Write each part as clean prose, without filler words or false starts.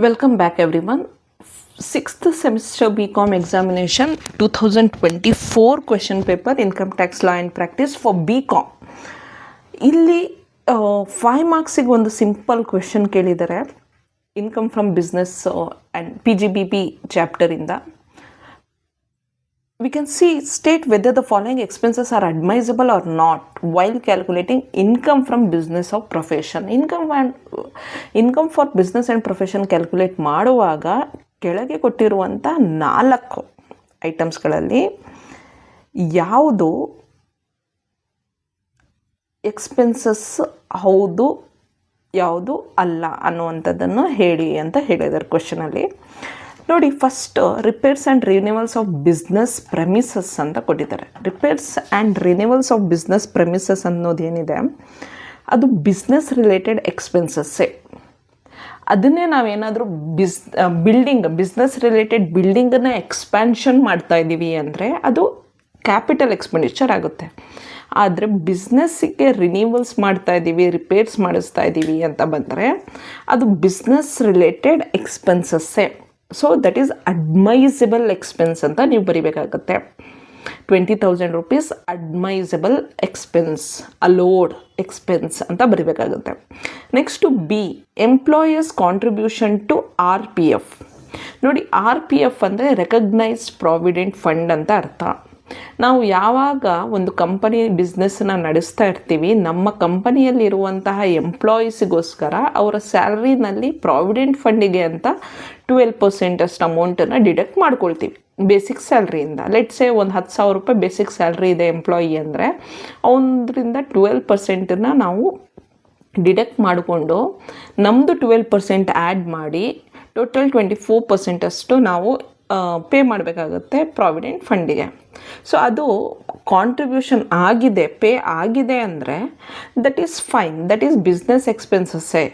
Welcome back everyone. 6th semester BCom examination 2024 question paper income tax law and practice for BCom. ಇಲ್ಲಿ 5 ಮಾರ್ಕ್ಸಿಗೆ ಒಂದು simple question ಕೇಳಿದ್ದಾರೆ income from business and PGBP ಚಾಪ್ಟರಿಂದ. We can state whether the following expenses are admissible or not while calculating income from business or profession. Income for business and profession calculate ಮಾಡುವಾಗ ಕೆಳಗೆ ಕೊಟ್ಟಿರುವಂಥ 4 ಐಟಮ್ಸ್ಗಳಲ್ಲಿ ಯಾವುದು expenses ಹೌದು ಯಾವುದು ಅಲ್ಲ ಅನ್ನುವಂಥದ್ದನ್ನು ಹೇಳಿ ಅಂತ ಹೇಳಿದ್ದಾರೆ ಕ್ವೆಶನಲ್ಲಿ. ನೋಡಿ, first repairs and renewals of business premises ಅಂತ ಕೊಟ್ಟಿದ್ದಾರೆ. Repairs and renewals of business premises ಅನ್ನೋದೇನಿದೆ ಅದು ಬಿಸ್ನೆಸ್ ರಿಲೇಟೆಡ್ ಎಕ್ಸ್ಪೆನ್ಸಸ್ಸೇ. ಅದನ್ನೇ ನಾವೇನಾದರೂ ಬಿಸ್ನೆಸ್ ರಿಲೇಟೆಡ್ ಬಿಲ್ಡಿಂಗನ್ನು ಎಕ್ಸ್ಪ್ಯಾನ್ಷನ್ ಮಾಡ್ತಾ ಇದ್ದೀವಿ ಅಂದರೆ ಅದು ಕ್ಯಾಪಿಟಲ್ ಎಕ್ಸ್ಪೆಂಡಿಚರ್ ಆಗುತ್ತೆ. ಆದರೆ ಬಿಸ್ನೆಸ್ಸಿಗೆ ರಿನ್ಯೂವಲ್ಸ್ ಮಾಡ್ತಾ ಇದ್ದೀವಿ, ರಿಪೇರ್ಸ್ ಮಾಡಿಸ್ತಾ ಇದ್ದೀವಿ ಅಂತ ಬಂದರೆ ಅದು ಬಿಸ್ನೆಸ್ ರಿಲೇಟೆಡ್ ಎಕ್ಸ್ಪೆನ್ಸಸ್ಸೇ. So that is admissible expense ಅಂತ ನೀವು ಬರಿಬೇಕಾಗುತ್ತೆ. 20,000 rupees admissible expense, allowed expense ಅಂತ ಬರಿಬೇಕಾಗುತ್ತೆ. Next B, employers contribution to RPF. ನೋಡಿ, RPF ಅಂದರೆ ರೆಕಗ್ನೈಸ್ಡ್ ಪ್ರಾವಿಡೆಂಟ್ ಫಂಡ್ ಅಂತ ಅರ್ಥ. ನಾವು ಯಾವಾಗ ಒಂದು ಕಂಪನಿ ಬಿಸ್ನೆಸ್ನ ನಡೆಸ್ತಾ ಇರ್ತೀವಿ, ನಮ್ಮ ಕಂಪನಿಯಲ್ಲಿರುವಂತಹ ಎಂಪ್ಲಾಯೀಸಿಗೋಸ್ಕರ ಅವರ ಸ್ಯಾಲ್ರಿನಲ್ಲಿ ಪ್ರಾವಿಡೆಂಟ್ ಫಂಡಿಗೆ ಅಂತ 12% ಅಷ್ಟು ಅಮೌಂಟನ್ನು ಡಿಡಕ್ಟ್ ಮಾಡ್ಕೊಳ್ತೀವಿ ಬೇಸಿಕ್ ಸ್ಯಾಲ್ರಿಯಿಂದ. ಲೆಟ್ಸೇ ಒಂದು 10,000 ರೂಪಾಯಿ ಬೇಸಿಕ್ ಸ್ಯಾಲ್ರಿ ಇದೆ ಎಂಪ್ಲಾಯಿ ಅಂದರೆ ಅವನರಿಂದ 12% ನಾವು ಡಿಡಕ್ಟ್ ಮಾಡಿಕೊಂಡು ನಮ್ಮದು 12% ಆ್ಯಡ್ ಮಾಡಿ ಟೋಟಲ್ 24% ಅಷ್ಟು ನಾವು ಪೇ ಮಾಡಬೇಕಾಗುತ್ತೆ ಪ್ರಾವಿಡೆಂಟ್ ಫಂಡಿಗೆ. ಸೊ ಅದು ಕಾಂಟ್ರಿಬ್ಯೂಷನ್ ಆಗಿದೆ, ಪೇ ಆಗಿದೆ ಅಂದರೆ that is fine, that is business ಎಕ್ಸ್ಪೆನ್ಸಸ್ಸೇ.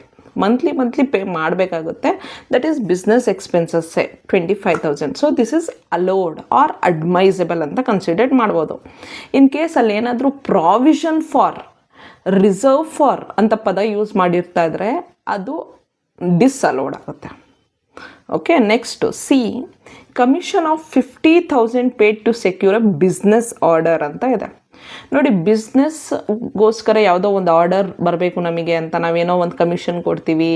ಮಂತ್ಲಿ ಪೇ ಮಾಡಬೇಕಾಗುತ್ತೆ, ದಟ್ ಈಸ್ ಬಿಸ್ನೆಸ್ ಎಕ್ಸ್ಪೆನ್ಸಸ್ಸೇ 25,000. So this is allowed or admissible ಅಂತ ಕನ್ಸಿಡರ್ ಮಾಡ್ಬೋದು. ಇನ್ ಕೇಸ್ ಅಲ್ಲಿ ಏನಾದರೂ ಪ್ರಾವಿಷನ್ ಫಾರ್, ರಿಸರ್ವ್ ಫಾರ್ ಅಂತ ಪದ ಯೂಸ್ ಮಾಡಿರ್ತಾ ಇದ್ರೆ ಅದು ಡಿಸ್ಅಲೋಡ್ ಆಗುತ್ತೆ. Okay, next C, commission of 50,000 paid to secure a business order ಅಂತ ಇದೆ. ನೋಡಿ, ಬಿಸ್ನೆಸ್ಗೋಸ್ಕರ ಯಾವುದೋ ಒಂದು ಆರ್ಡರ್ ಬರಬೇಕು ನಮಗೆ ಅಂತ ನಾವೇನೋ ಒಂದು ಕಮಿಷನ್ ಕೊಡ್ತೀವಿ,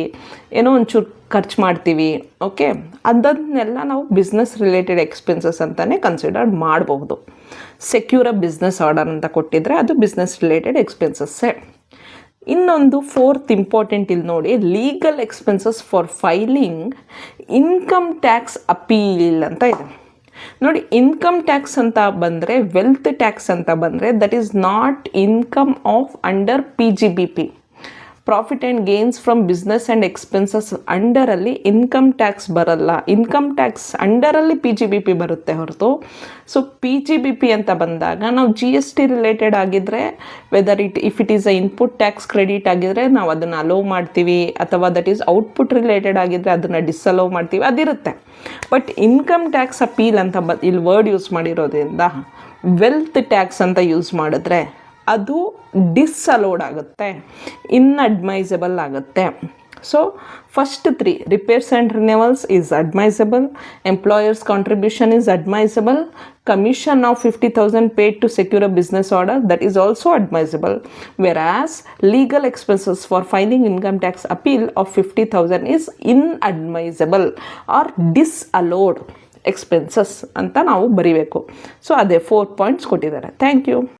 ಏನೋ ಒಂಚೂರು ಖರ್ಚು ಮಾಡ್ತೀವಿ. ಓಕೆ, ಅದನ್ನೆಲ್ಲ ನಾವು ಬಿಸ್ನೆಸ್ ರಿಲೇಟೆಡ್ ಎಕ್ಸ್ಪೆನ್ಸಸ್ ಅಂತಲೇ ಕನ್ಸಿಡರ್ ಮಾಡಬಹುದು. ಸೆಕ್ಯೂರ್ ಅ ಬಿಸ್ನೆಸ್ ಆರ್ಡರ್ ಅಂತ ಕೊಟ್ಟಿದ್ರೆ ಅದು ಬಿಸ್ನೆಸ್ ರಿಲೇಟೆಡ್ ಎಕ್ಸ್ಪೆನ್ಸಸ್ಸೇ. ಇನ್ನೊಂದು 4th ಇಂಪಾರ್ಟೆಂಟ್ ಇಲ್ಲಿ ನೋಡಿ, legal expenses for filing income tax appeal ಅಂತ ಇದೆ. ನೋಡಿ, ಇನ್ಕಮ್ ಟ್ಯಾಕ್ಸ್ ಅಂತ ಬಂದರೆ, ವೆಲ್ತ್ ಟ್ಯಾಕ್ಸ್ ಅಂತ ಬಂದರೆ that is not income of under PGBP, profit and gains from business and expenses ಅಂಡರಲ್ಲಿ ಇನ್ಕಮ್ ಟ್ಯಾಕ್ಸ್ ಬರಲ್ಲ. ಇನ್ಕಮ್ ಟ್ಯಾಕ್ಸ್ ಅಂಡರಲ್ಲಿ PGBP ಬರುತ್ತೆ ಹೊರತು. ಸೊ PGBP ಅಂತ ಬಂದಾಗ ನಾವು GST ರಿಲೇಟೆಡ್ ಆಗಿದ್ದರೆ, whether if it is a input tax credit ಆಗಿದ್ದರೆ ನಾವು ಅದನ್ನು ಅಲೋ ಮಾಡ್ತೀವಿ, ಅಥವಾ ದಟ್ ಈಸ್ ಔಟ್ಪುಟ್ ರಿಲೇಟೆಡ್ ಆಗಿದ್ದರೆ ಅದನ್ನು ಡಿಸ್ಅಲೋ ಮಾಡ್ತೀವಿ, ಅದಿರುತ್ತೆ. ಬಟ್ ಇನ್ಕಮ್ ಟ್ಯಾಕ್ಸ್ ಅಪೀಲ್ ಅಂತ ಇಲ್ಲಿ ವರ್ಡ್ ಯೂಸ್ ಮಾಡಿರೋದ್ರಿಂದ ವೆಲ್ತ್ ಟ್ಯಾಕ್ಸ್ ಅಂತ ಯೂಸ್ ಮಾಡಿದ್ರೆ ಅದು ಡಿಸ್ಅಲೋಡ್ ಆಗುತ್ತೆ, ಇನ್ಅಡ್ಮೈಸಬಲ್ ಆಗುತ್ತೆ. So first 3, repairs and renewals is admissible, employers contribution is admissible, commission of 50,000 paid to secure a business order, that is also admissible, whereas legal expenses for filing income tax appeal of 50,000 is inadmissible or disallowed expenses ಅಂತ ನಾವು ಬರಿಬೇಕು. So ಅದೇ 4 points ಕೊಟ್ಟಿದ್ದಾರೆ. Thank you.